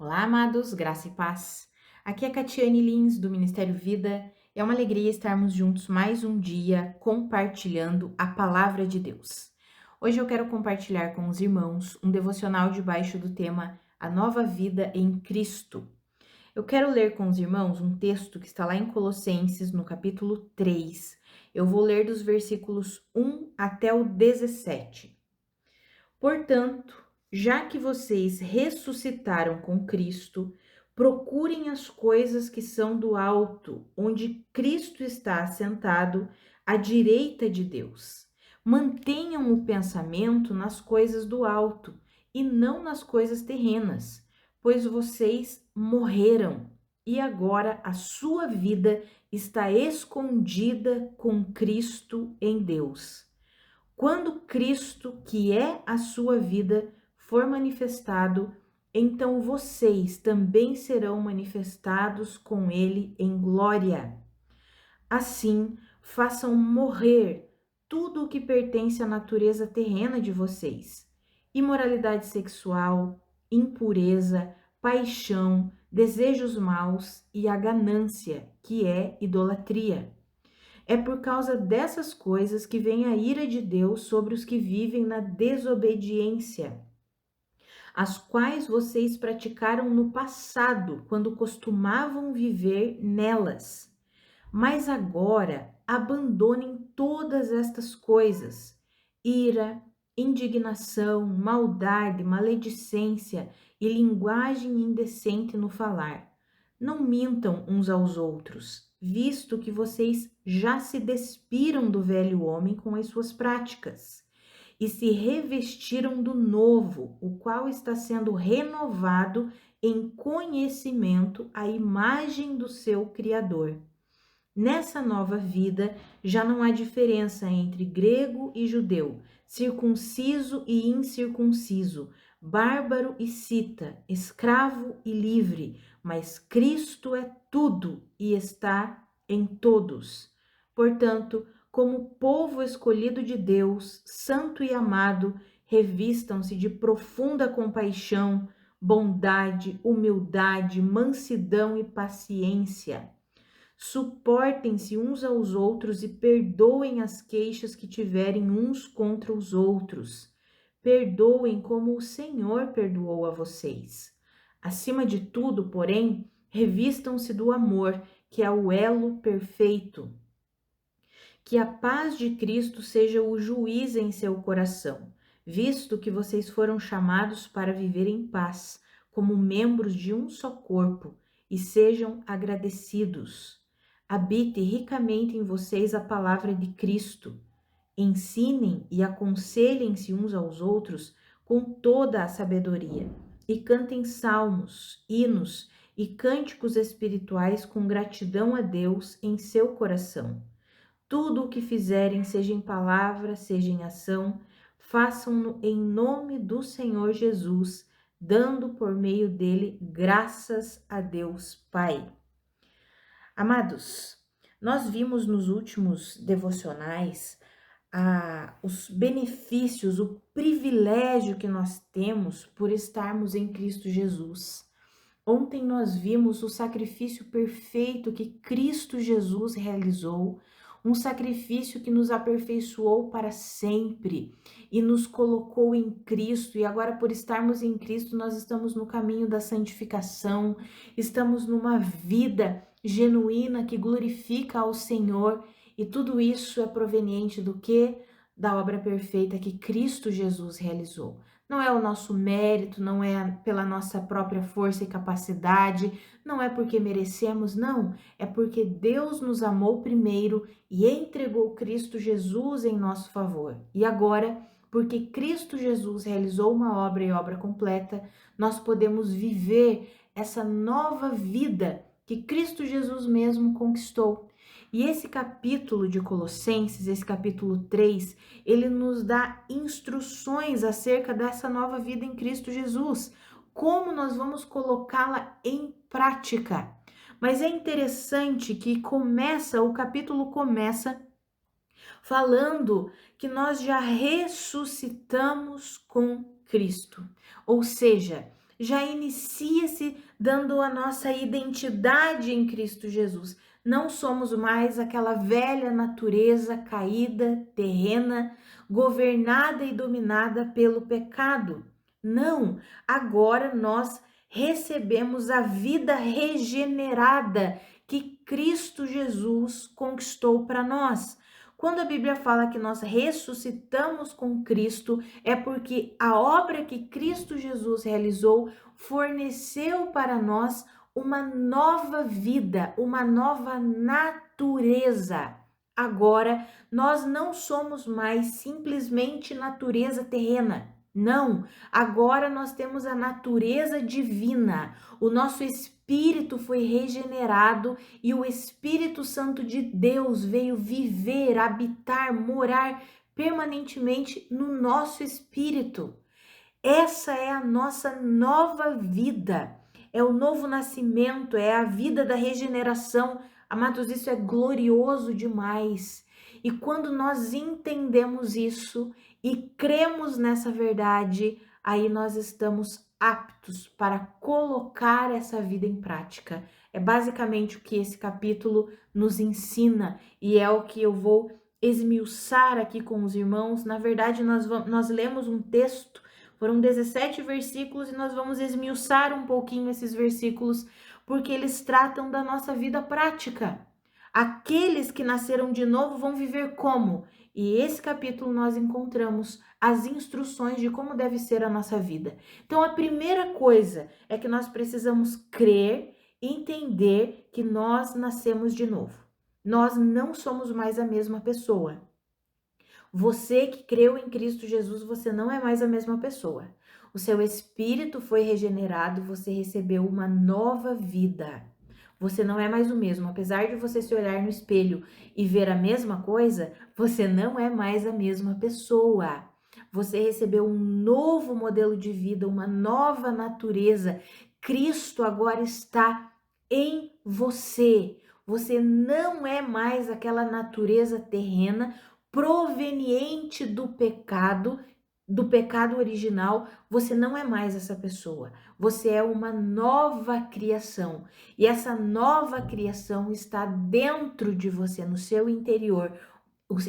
Olá, amados, graça e paz. Aqui é Catiane Lins, do Ministério Vida. É uma alegria estarmos juntos mais um dia compartilhando a palavra de Deus. Hoje eu quero compartilhar com os irmãos um devocional debaixo do tema A Nova Vida em Cristo. Eu quero ler com os irmãos um texto que está lá em Colossenses, no capítulo 3. Eu vou ler dos versículos 1 até o 17. Portanto, já que vocês ressuscitaram com Cristo, procurem as coisas que são do alto, onde Cristo está assentado à direita de Deus. Mantenham o pensamento nas coisas do alto e não nas coisas terrenas, pois vocês morreram e agora a sua vida está escondida com Cristo em Deus. Quando Cristo, que é a sua vida, for manifestado, então vocês também serão manifestados com ele em glória. Assim, façam morrer tudo o que pertence à natureza terrena de vocês: imoralidade sexual, impureza, paixão, desejos maus e a ganância, que é idolatria. É por causa dessas coisas que vem a ira de Deus sobre os que vivem na desobediência, as quais vocês praticaram no passado, quando costumavam viver nelas. Mas agora abandonem todas estas coisas: ira, indignação, maldade, maledicência e linguagem indecente no falar. Não mintam uns aos outros, visto que vocês já se despiram do velho homem com as suas práticas e se revestiram do novo, o qual está sendo renovado em conhecimento à imagem do seu Criador. Nessa nova vida, já não há diferença entre grego e judeu, circunciso e incircunciso, bárbaro e cita, escravo e livre, mas Cristo é tudo e está em todos. Portanto, como povo escolhido de Deus, santo e amado, revistam-se de profunda compaixão, bondade, humildade, mansidão e paciência. Suportem-se uns aos outros e perdoem as queixas que tiverem uns contra os outros. Perdoem como o Senhor perdoou a vocês. Acima de tudo, porém, revistam-se do amor, que é o elo perfeito. Que a paz de Cristo seja o juiz em seu coração, visto que vocês foram chamados para viver em paz, como membros de um só corpo, e sejam agradecidos. Habite ricamente em vocês a palavra de Cristo. Ensinem e aconselhem-se uns aos outros com toda a sabedoria, e cantem salmos, hinos e cânticos espirituais com gratidão a Deus em seu coração. Tudo o que fizerem, seja em palavra, seja em ação, façam-no em nome do Senhor Jesus, dando por meio dele graças a Deus Pai. Amados, nós vimos nos últimos devocionais os benefícios, o privilégio que nós temos por estarmos em Cristo Jesus. Ontem nós vimos o sacrifício perfeito que Cristo Jesus realizou, um sacrifício que nos aperfeiçoou para sempre e nos colocou em Cristo. E agora, por estarmos em Cristo, nós estamos no caminho da santificação, estamos numa vida genuína que glorifica ao Senhor. E tudo isso é proveniente do quê? Da obra perfeita que Cristo Jesus realizou. Não é o nosso mérito, não é pela nossa própria força e capacidade, não é porque merecemos, não. É porque Deus nos amou primeiro e entregou Cristo Jesus em nosso favor. E agora, porque Cristo Jesus realizou uma obra e obra completa, nós podemos viver essa nova vida que Cristo Jesus mesmo conquistou. E esse capítulo de Colossenses, esse capítulo 3, ele nos dá instruções acerca dessa nova vida em Cristo Jesus, como nós vamos colocá-la em prática. Mas é interessante que o capítulo começa falando que nós já ressuscitamos com Cristo. Ou seja, já inicia-se dando a nossa identidade em Cristo Jesus. Não somos mais aquela velha natureza caída, terrena, governada e dominada pelo pecado. Não, agora nós recebemos a vida regenerada que Cristo Jesus conquistou para nós. Quando a Bíblia fala que nós ressuscitamos com Cristo, é porque a obra que Cristo Jesus realizou forneceu para nós uma nova vida, uma nova natureza. Agora, nós não somos mais simplesmente natureza terrena. Não, agora nós temos a natureza divina. O nosso espírito foi regenerado e o Espírito Santo de Deus veio viver, habitar, morar permanentemente no nosso espírito. Essa é a nossa nova vida, é o novo nascimento, é a vida da regeneração. Amados, isso é glorioso demais. E quando nós entendemos isso e cremos nessa verdade, aí nós estamos aptos para colocar essa vida em prática. É basicamente o que esse capítulo nos ensina e é o que eu vou esmiuçar aqui com os irmãos. Na verdade, nós lemos um texto. Foram 17 versículos e nós vamos esmiuçar um pouquinho esses versículos, porque eles tratam da nossa vida prática. Aqueles que nasceram de novo vão viver como? E esse capítulo nós encontramos as instruções de como deve ser a nossa vida. Então, a primeira coisa é que nós precisamos crer, entender que nós nascemos de novo. Nós não somos mais a mesma pessoa. Você que creu em Cristo Jesus, você não é mais a mesma pessoa. O seu espírito foi regenerado, você recebeu uma nova vida. Você não é mais o mesmo. Apesar de você se olhar no espelho e ver a mesma coisa, você não é mais a mesma pessoa. Você recebeu um novo modelo de vida, uma nova natureza. Cristo agora está em você. Você não é mais aquela natureza terrena proveniente do pecado original. Você não é mais essa pessoa. Você é uma nova criação. E essa nova criação está dentro de você, no seu interior.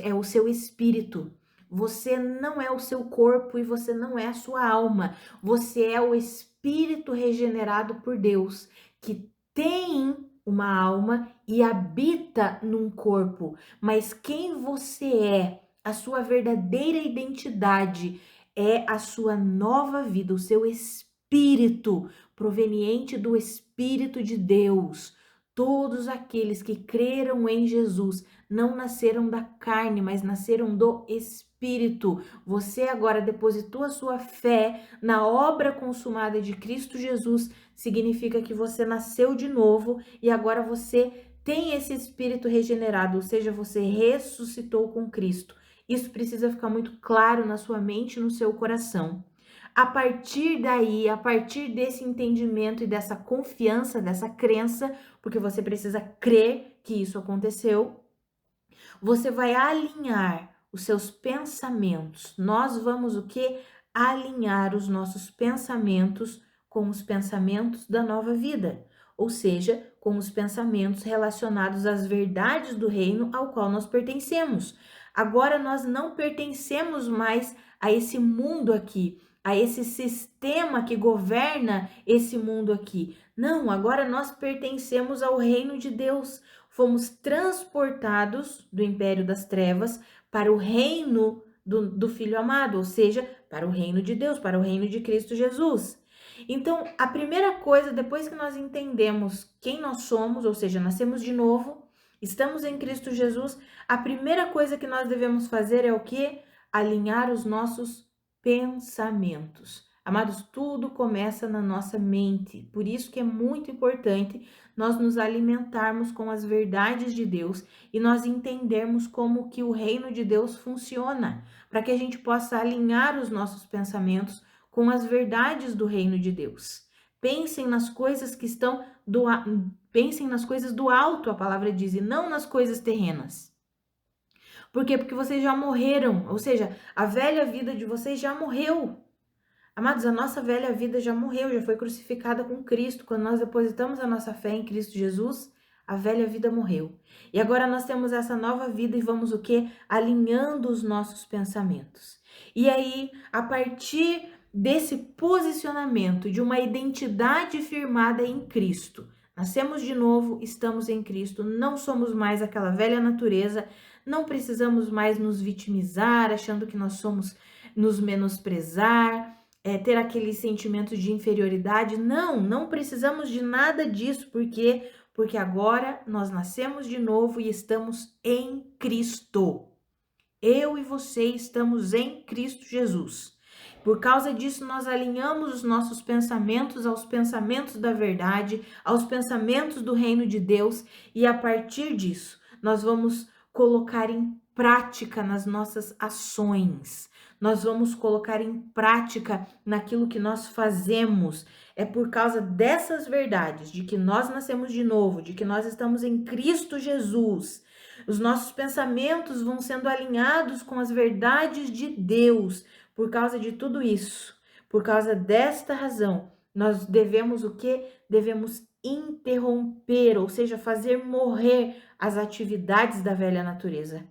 É o seu espírito. Você não é o seu corpo e você não é a sua alma. Você é o espírito regenerado por Deus, que tem uma alma e habita num corpo. Mas quem você é, a sua verdadeira identidade, é a sua nova vida, o seu espírito, proveniente do Espírito de Deus. Todos aqueles que creram em Jesus não nasceram da carne, mas nasceram do Espírito. Você agora depositou a sua fé na obra consumada de Cristo Jesus, significa que você nasceu de novo e agora você tem esse espírito regenerado, ou seja, você ressuscitou com Cristo. Isso precisa ficar muito claro na sua mente e no seu coração. A partir daí, a partir desse entendimento e dessa confiança, dessa crença, porque você precisa crer que isso aconteceu, você vai alinhar os seus pensamentos. Nós vamos o quê? Alinhar os nossos pensamentos com os pensamentos da nova vida, ou seja, com os pensamentos relacionados às verdades do reino ao qual nós pertencemos. Agora nós não pertencemos mais a esse mundo aqui, a esse sistema que governa esse mundo aqui. Não, agora nós pertencemos ao reino de Deus. Fomos transportados do império das trevas para o reino do Filho amado, ou seja, para o reino de Deus, para o reino de Cristo Jesus. Então, a primeira coisa, depois que nós entendemos quem nós somos, ou seja, nascemos de novo, estamos em Cristo Jesus, a primeira coisa que nós devemos fazer é o quê? Alinhar os nossos pensamentos. Amados, tudo começa na nossa mente, por isso que é muito importante nós nos alimentarmos com as verdades de Deus e nós entendermos como que o reino de Deus funciona, para que a gente possa alinhar os nossos pensamentos com as verdades do reino de Deus. Pensem nas coisas que estão pensem nas coisas do alto, a palavra diz, e não nas coisas terrenas. Por quê? Porque vocês já morreram, ou seja, a velha vida de vocês já morreu. Amados, a nossa velha vida já morreu, já foi crucificada com Cristo. Quando nós depositamos a nossa fé em Cristo Jesus, a velha vida morreu. E agora nós temos essa nova vida e vamos o quê? Alinhando os nossos pensamentos. E aí, a partir desse posicionamento de uma identidade firmada em Cristo, nascemos de novo, estamos em Cristo, não somos mais aquela velha natureza, não precisamos mais nos vitimizar, achando que nós somos nos menosprezar, ter aquele sentimento de inferioridade. Não, não precisamos de nada disso, porque agora nós nascemos de novo e estamos em Cristo. Eu e você estamos em Cristo Jesus. Por causa disso, nós alinhamos os nossos pensamentos aos pensamentos da verdade, aos pensamentos do reino de Deus, e a partir disso, nós vamos colocar em prática nas nossas ações. Nós vamos colocar em prática naquilo que nós fazemos. É por causa dessas verdades, de que nós nascemos de novo, de que nós estamos em Cristo Jesus. Os nossos pensamentos vão sendo alinhados com as verdades de Deus. Por causa de tudo isso, por causa desta razão, nós devemos o quê? Devemos interromper, ou seja, fazer morrer as atividades da velha natureza.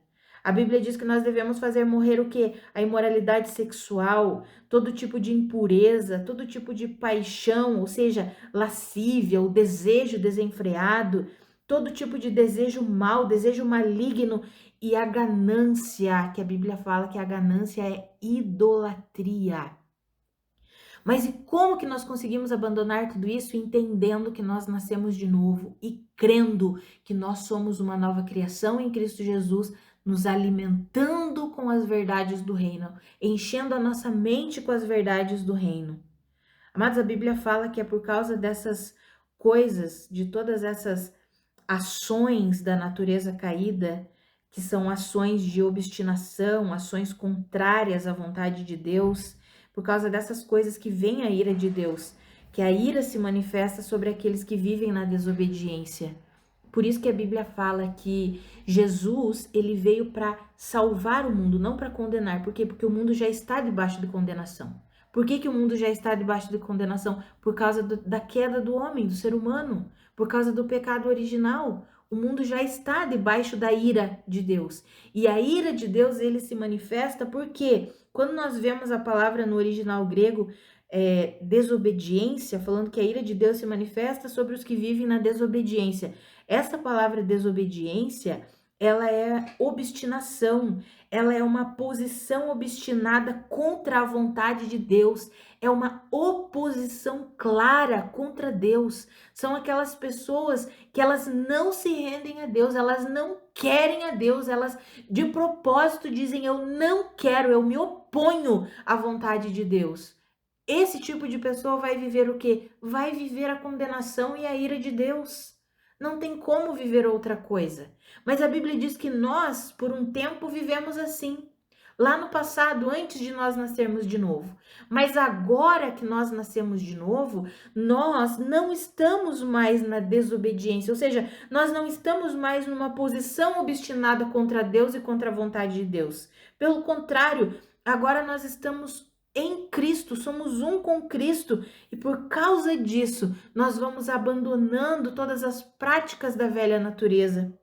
A Bíblia diz que nós devemos fazer morrer o quê? A imoralidade sexual, todo tipo de impureza, todo tipo de paixão, ou seja, lascívia, o desejo desenfreado, todo tipo de desejo mau, desejo maligno e a ganância, que a Bíblia fala que a ganância é idolatria. Mas e como que nós conseguimos abandonar tudo isso entendendo que nós nascemos de novo e crendo que nós somos uma nova criação em Cristo Jesus, nos alimentando com as verdades do reino, enchendo a nossa mente com as verdades do reino? Amados, a Bíblia fala que é por causa dessas coisas, de todas essas ações da natureza caída, que são ações de obstinação, ações contrárias à vontade de Deus, por causa dessas coisas que vem a ira de Deus, que a ira se manifesta sobre aqueles que vivem na desobediência. Por isso que a Bíblia fala que Jesus, ele veio para salvar o mundo, não para condenar. Por quê? Porque o mundo já está debaixo de condenação. Por que o mundo já está debaixo de condenação? Por causa da queda do homem, do ser humano, por causa do pecado original. O mundo já está debaixo da ira de Deus. E a ira de Deus, ele se manifesta porque quando nós vemos a palavra no original grego, desobediência, falando que a ira de Deus se manifesta sobre os que vivem na desobediência. Essa palavra desobediência, ela é obstinação, ela é uma posição obstinada contra a vontade de Deus, é uma oposição clara contra Deus. São aquelas pessoas que elas não se rendem a Deus, elas não querem a Deus, elas de propósito dizem: eu não quero, eu me oponho à vontade de Deus. Esse tipo de pessoa vai viver o quê? Vai viver a condenação e a ira de Deus. Não tem como viver outra coisa. Mas a Bíblia diz que nós, por um tempo, vivemos assim. Lá no passado, antes de nós nascermos de novo. Mas agora que nós nascemos de novo, nós não estamos mais na desobediência. Ou seja, nós não estamos mais numa posição obstinada contra Deus e contra a vontade de Deus. Pelo contrário, agora nós estamos em Cristo, somos um com Cristo, e por causa disso, nós vamos abandonando todas as práticas da velha natureza.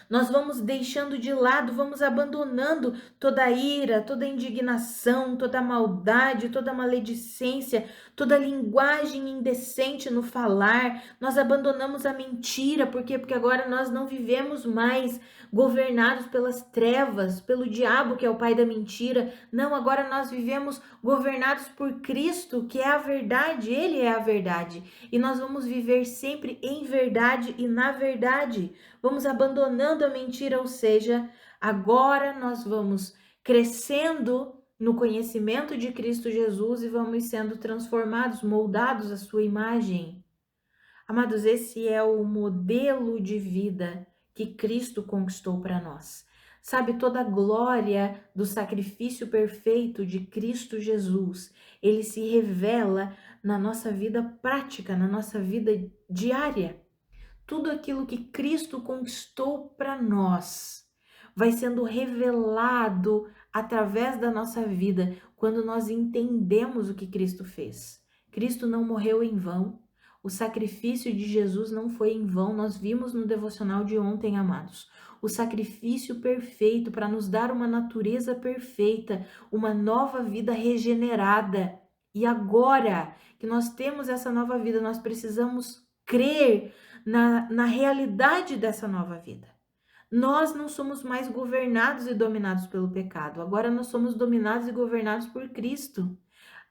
Nós vamos deixando de lado, vamos abandonando toda a ira, toda a indignação, toda a maldade, toda a maledicência, toda a linguagem indecente no falar. Nós abandonamos a mentira, por quê? Porque agora nós não vivemos mais governados pelas trevas, pelo diabo, que é o pai da mentira. Não, agora nós vivemos governados por Cristo, que é a verdade, ele é a verdade. E nós vamos viver sempre em verdade e na verdade. Vamos abandonando a mentira, ou seja, agora nós vamos crescendo no conhecimento de Cristo Jesus e vamos sendo transformados, moldados à sua imagem. Amados, esse é o modelo de vida que Cristo conquistou para nós. Sabe, toda a glória do sacrifício perfeito de Cristo Jesus, ele se revela na nossa vida prática, na nossa vida diária. Tudo aquilo que Cristo conquistou para nós vai sendo revelado através da nossa vida, quando nós entendemos o que Cristo fez. Cristo não morreu em vão, o sacrifício de Jesus não foi em vão, nós vimos no devocional de ontem, amados. O sacrifício perfeito para nos dar uma natureza perfeita, uma nova vida regenerada. E agora que nós temos essa nova vida, nós precisamos crer na realidade dessa nova vida. Nós não somos mais governados e dominados pelo pecado. Agora nós somos dominados e governados por Cristo.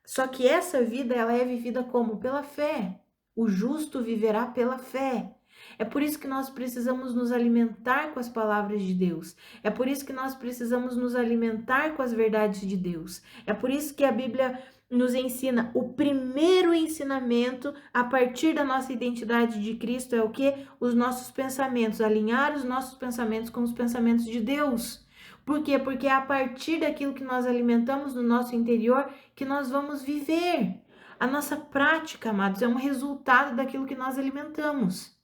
Só que essa vida, ela é vivida como? Pela fé. O justo viverá pela fé. É por isso que nós precisamos nos alimentar com as palavras de Deus. É por isso que nós precisamos nos alimentar com as verdades de Deus. É por isso que a Bíblia nos ensina o primeiro ensinamento a partir da nossa identidade de Cristo é o quê? Os nossos pensamentos, alinhar os nossos pensamentos com os pensamentos de Deus. Por quê? Porque é a partir daquilo que nós alimentamos no nosso interior que nós vamos viver. A nossa prática, amados, é um resultado daquilo que nós alimentamos.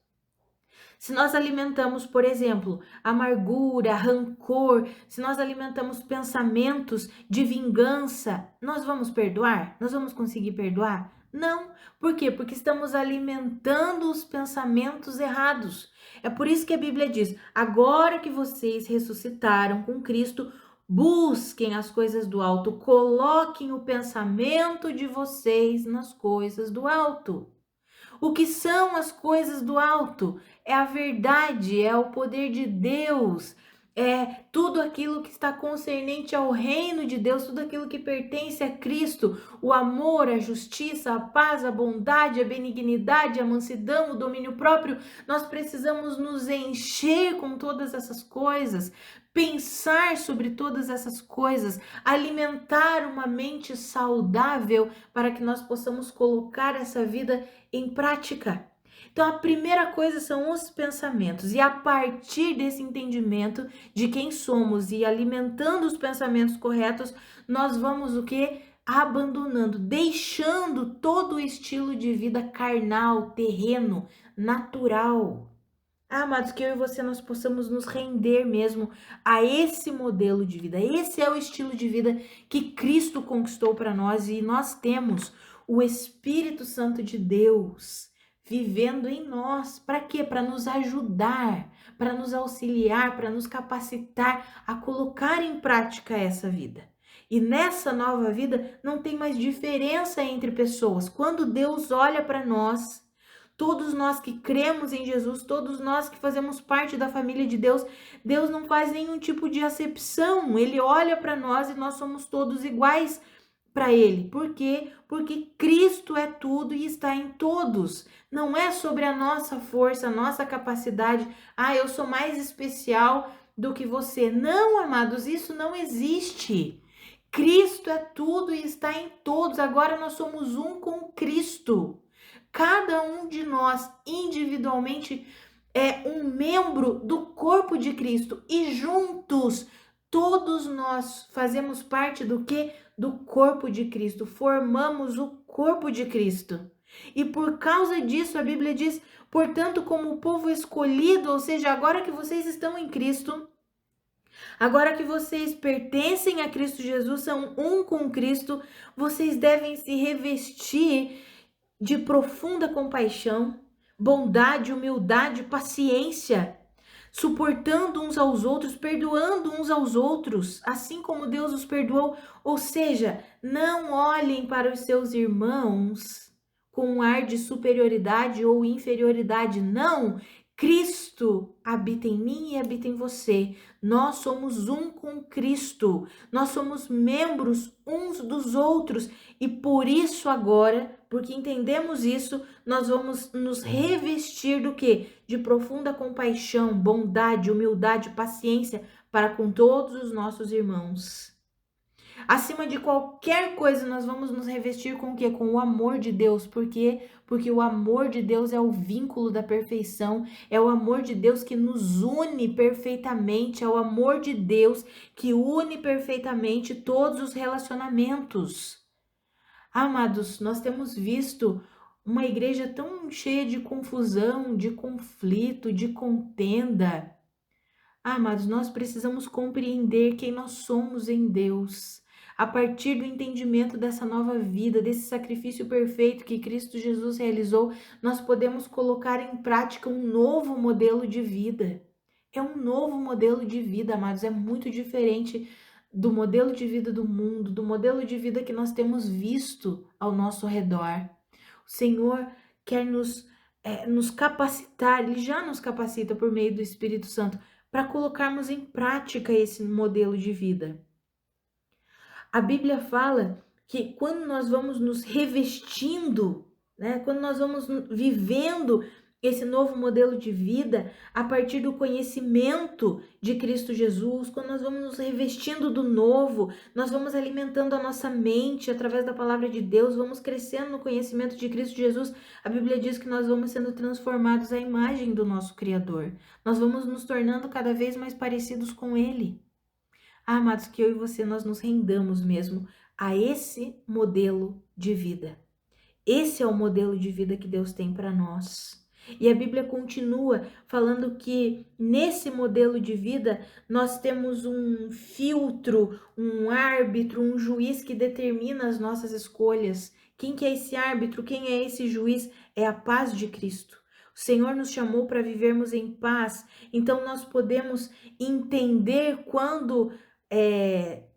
Se nós alimentamos, por exemplo, amargura, rancor, se nós alimentamos pensamentos de vingança, nós vamos perdoar? Nós vamos conseguir perdoar? Não. Por quê? Porque estamos alimentando os pensamentos errados. É por isso que a Bíblia diz: agora que vocês ressuscitaram com Cristo, busquem as coisas do alto, coloquem o pensamento de vocês nas coisas do alto. O que são as coisas do alto? É a verdade, é o poder de Deus, é tudo aquilo que está concernente ao reino de Deus, tudo aquilo que pertence a Cristo, o amor, a justiça, a paz, a bondade, a benignidade, a mansidão, o domínio próprio. Nós precisamos nos encher com todas essas coisas, pensar sobre todas essas coisas, alimentar uma mente saudável para que nós possamos colocar essa vida em prática. Então, a primeira coisa são os pensamentos, e a partir desse entendimento de quem somos e alimentando os pensamentos corretos, nós vamos o quê? Abandonando, deixando todo o estilo de vida carnal, terreno, natural. Amados, que eu e você nós possamos nos render mesmo a esse modelo de vida. Esse é o estilo de vida que Cristo conquistou para nós, e nós temos o Espírito Santo de Deus vivendo em nós. Para quê? Para nos ajudar, para nos auxiliar, para nos capacitar a colocar em prática essa vida. E nessa nova vida não tem mais diferença entre pessoas. Quando Deus olha para nós, todos nós que cremos em Jesus, todos nós que fazemos parte da família de Deus, Deus não faz nenhum tipo de acepção. Ele olha para nós e nós somos todos iguais para Ele. Por quê? Porque Cristo é tudo e está em todos. Não é sobre a nossa força, a nossa capacidade. Ah, eu sou mais especial do que você. Não, amados, isso não existe. Cristo é tudo e está em todos. Agora nós somos um com Cristo. Cada um de nós individualmente é um membro do corpo de Cristo, e juntos todos nós fazemos parte do que? Do corpo de Cristo, formamos o corpo de Cristo. E por causa disso a Bíblia diz: portanto, como o povo escolhido, ou seja, agora que vocês estão em Cristo, agora que vocês pertencem a Cristo Jesus, são um com Cristo, vocês devem se revestir de profunda compaixão, bondade, humildade, paciência, suportando uns aos outros, perdoando uns aos outros, assim como Deus os perdoou. Ou seja, não olhem para os seus irmãos com um ar de superioridade ou inferioridade. Não! Cristo habita em mim e habita em você. Nós somos um com Cristo. Nós somos membros uns dos outros. E por isso agora, porque entendemos isso, nós vamos nos revestir do quê? De profunda compaixão, bondade, humildade, paciência para com todos os nossos irmãos. Acima de qualquer coisa, nós vamos nos revestir com o quê? Com o amor de Deus. Por quê? Porque o amor de Deus é o vínculo da perfeição, é o amor de Deus que nos une perfeitamente, é o amor de Deus que une perfeitamente todos os relacionamentos. Amados, nós temos visto uma igreja tão cheia de confusão, de conflito, de contenda. Amados, nós precisamos compreender quem nós somos em Deus. A partir do entendimento dessa nova vida, desse sacrifício perfeito que Cristo Jesus realizou, nós podemos colocar em prática um novo modelo de vida. É um novo modelo de vida, amados, é muito diferente do modelo de vida do mundo, do modelo de vida que nós temos visto ao nosso redor. O Senhor quer nos capacitar, Ele já nos capacita por meio do Espírito Santo para colocarmos em prática esse modelo de vida. A Bíblia fala que quando nós vamos nos revestindo, né, quando nós vamos vivendo esse novo modelo de vida a partir do conhecimento de Cristo Jesus, quando nós vamos nos revestindo do novo, nós vamos alimentando a nossa mente através da palavra de Deus, vamos crescendo no conhecimento de Cristo Jesus. A Bíblia diz que nós vamos sendo transformados à imagem do nosso Criador. Nós vamos nos tornando cada vez mais parecidos com Ele. Amados, que eu e você nós nos rendamos mesmo a esse modelo de vida. Esse é o modelo de vida que Deus tem para nós. E a Bíblia continua falando que nesse modelo de vida nós temos um filtro, um árbitro, um juiz que determina as nossas escolhas. Quem que é esse árbitro? Quem é esse juiz? É a paz de Cristo. O Senhor nos chamou para vivermos em paz, então nós podemos entender quando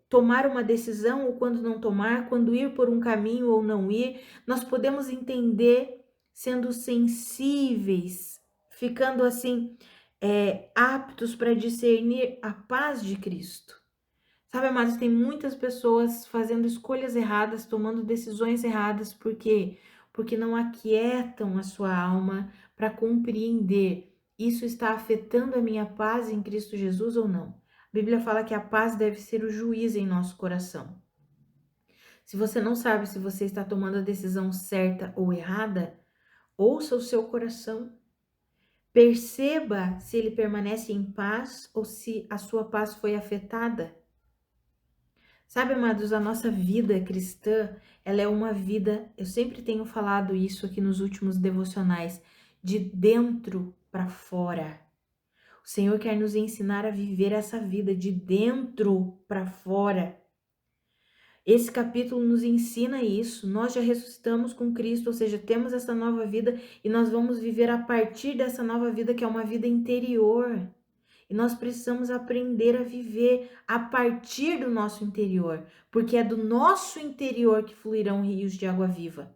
tomar uma decisão ou quando não tomar, quando ir por um caminho ou não ir. Nós podemos entender sendo sensíveis, ficando assim, aptos para discernir a paz de Cristo. Sabe, amados, tem muitas pessoas fazendo escolhas erradas, tomando decisões erradas, por quê? Porque não aquietam a sua alma para compreender, isso está afetando a minha paz em Cristo Jesus ou não? A Bíblia fala que a paz deve ser o juiz em nosso coração. Se você não sabe se você está tomando a decisão certa ou errada, ouça o seu coração. Perceba se ele permanece em paz ou se a sua paz foi afetada. Sabe, amados, a nossa vida cristã, ela é uma vida, eu sempre tenho falado isso aqui nos últimos devocionais, de dentro para fora. O Senhor quer nos ensinar a viver essa vida de dentro para fora. Esse capítulo nos ensina isso. Nós já ressuscitamos com Cristo, ou seja, temos essa nova vida e nós vamos viver a partir dessa nova vida, que é uma vida interior. E nós precisamos aprender a viver a partir do nosso interior, porque é do nosso interior que fluirão rios de água viva.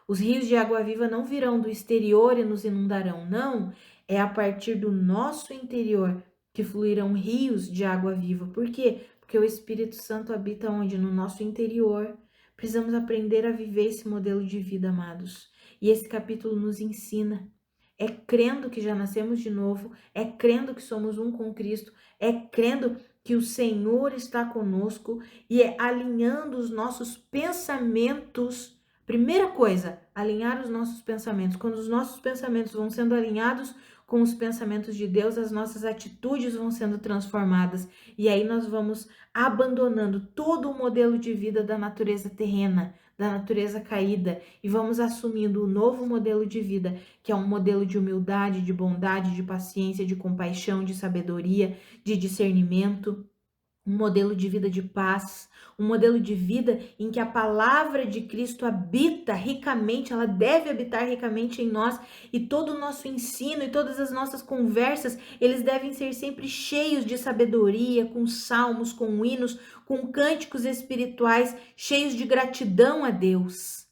Os rios de água viva não virão do exterior e nos inundarão, não. É a partir do nosso interior que fluirão rios de água viva. Por quê? Porque o Espírito Santo habita onde? No nosso interior. Precisamos aprender a viver esse modelo de vida, amados. E esse capítulo nos ensina. É crendo que já nascemos de novo, é crendo que somos um com Cristo, é crendo que o Senhor está conosco e é alinhando os nossos pensamentos. Primeira coisa, alinhar os nossos pensamentos. Quando os nossos pensamentos vão sendo alinhados com os pensamentos de Deus, as nossas atitudes vão sendo transformadas. E aí nós vamos abandonando todo o modelo de vida da natureza terrena, da natureza caída, e vamos assumindo o novo modelo de vida, que é um modelo de humildade, de bondade, de paciência, de compaixão, de sabedoria, de discernimento. Um modelo de vida de paz, um modelo de vida em que a palavra de Cristo habita ricamente, ela deve habitar ricamente em nós, e todo o nosso ensino e todas as nossas conversas, eles devem ser sempre cheios de sabedoria, com salmos, com hinos, com cânticos espirituais, cheios de gratidão a Deus.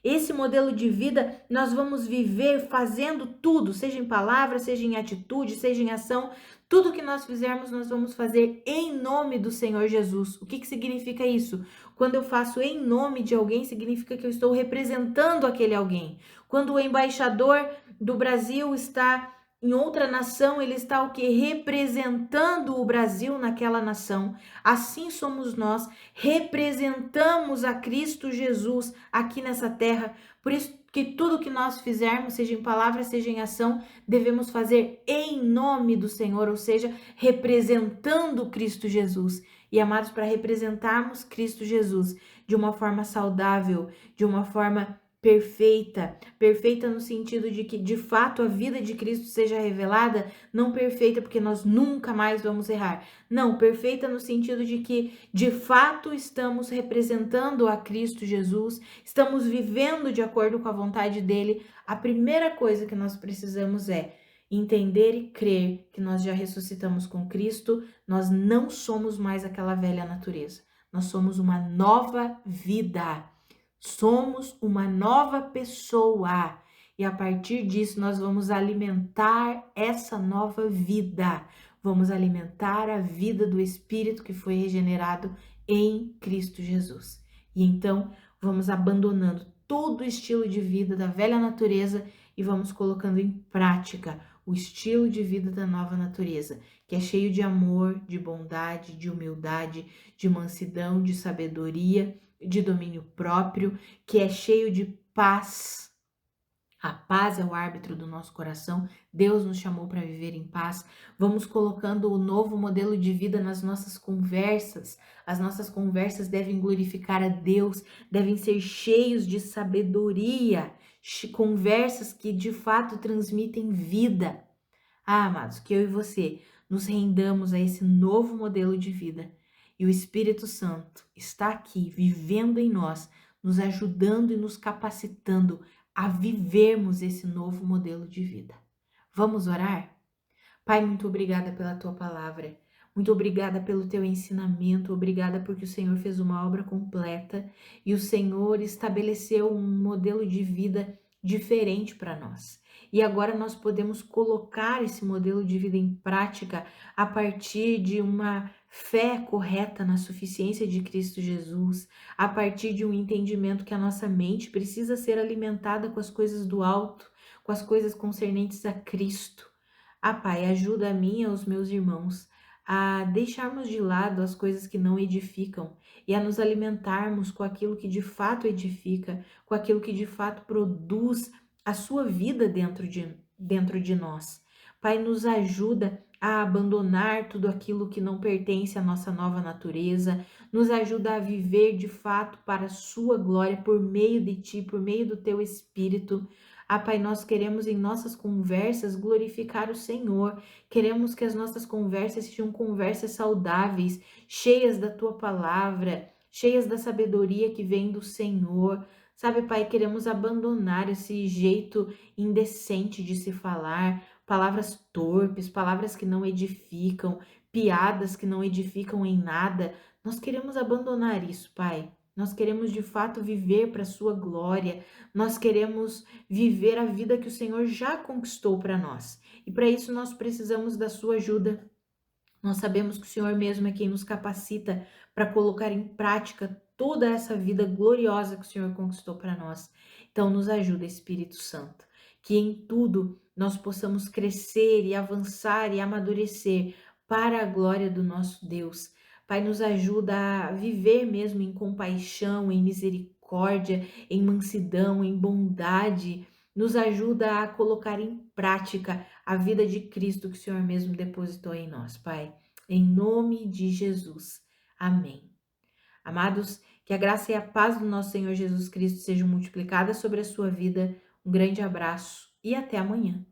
Esse modelo de vida nós vamos viver fazendo tudo, seja em palavra, seja em atitude, seja em ação. Tudo que nós fizermos, nós vamos fazer em nome do Senhor Jesus. O que significa isso? Quando eu faço em nome de alguém, significa que eu estou representando aquele alguém. Quando o embaixador do Brasil está em outra nação, ele está o que? Representando o Brasil naquela nação. Assim somos nós, representamos a Cristo Jesus aqui nessa terra. Por isso que tudo que nós fizermos, seja em palavra, seja em ação, devemos fazer em nome do Senhor, ou seja, representando Cristo Jesus. E amados, para representarmos Cristo Jesus de uma forma saudável, de uma forma perfeita, perfeita no sentido de que de fato a vida de Cristo seja revelada, não perfeita porque nós nunca mais vamos errar. Não, perfeita no sentido de que de fato estamos representando a Cristo Jesus, estamos vivendo de acordo com a vontade dele. A primeira coisa que nós precisamos é entender e crer que nós já ressuscitamos com Cristo, nós não somos mais aquela velha natureza. Nós somos uma nova vida. Somos uma nova pessoa. E a partir disso nós vamos alimentar essa nova vida. Vamos alimentar a vida do Espírito que foi regenerado em Cristo Jesus. E então vamos abandonando todo o estilo de vida da velha natureza e vamos colocando em prática o estilo de vida da nova natureza, que é cheio de amor, de bondade, de humildade, de mansidão, de sabedoria, de domínio próprio, que é cheio de paz. A paz é o árbitro do nosso coração. Deus nos chamou para viver em paz. Vamos colocando o novo modelo de vida nas nossas conversas. As nossas conversas devem glorificar a Deus, devem ser cheios de sabedoria, conversas que de fato transmitem vida. Ah, amados, que eu e você nos rendamos a esse novo modelo de vida. E o Espírito Santo está aqui, vivendo em nós, nos ajudando e nos capacitando a vivermos esse novo modelo de vida. Vamos orar? Pai, muito obrigada pela tua palavra. Muito obrigada pelo teu ensinamento. Obrigada porque o Senhor fez uma obra completa e o Senhor estabeleceu um modelo de vida diferente para nós. E agora nós podemos colocar esse modelo de vida em prática a partir de uma fé correta na suficiência de Cristo Jesus, a partir de um entendimento que a nossa mente precisa ser alimentada com as coisas do alto, com as coisas concernentes a Cristo. Ah, Pai, ajuda a mim e aos meus irmãos a deixarmos de lado as coisas que não edificam e a nos alimentarmos com aquilo que de fato edifica, com aquilo que de fato produz a sua vida dentro de nós. Pai, nos ajuda a abandonar tudo aquilo que não pertence à nossa nova natureza, nos ajuda a viver de fato para a sua glória por meio de Ti, por meio do Teu Espírito. Ah, Pai, nós queremos em nossas conversas glorificar o Senhor. Queremos que as nossas conversas sejam conversas saudáveis, cheias da Tua palavra, cheias da sabedoria que vem do Senhor. Sabe, Pai, queremos abandonar esse jeito indecente de se falar, palavras torpes, palavras que não edificam, piadas que não edificam em nada. Nós queremos abandonar isso, Pai. Nós queremos de fato viver para a sua glória. Nós queremos viver a vida que o Senhor já conquistou para nós. E para isso nós precisamos da sua ajuda. Nós sabemos que o Senhor mesmo é quem nos capacita para colocar em prática toda essa vida gloriosa que o Senhor conquistou para nós. Então nos ajuda, Espírito Santo, que em tudo nós possamos crescer e avançar e amadurecer para a glória do nosso Deus. Pai, nos ajuda a viver mesmo em compaixão, em misericórdia, em mansidão, em bondade. Nos ajuda a colocar em prática a vida de Cristo que o Senhor mesmo depositou em nós, Pai. Em nome de Jesus. Amém. Amados, que a graça e a paz do nosso Senhor Jesus Cristo sejam multiplicadas sobre a sua vida. Um grande abraço e até amanhã.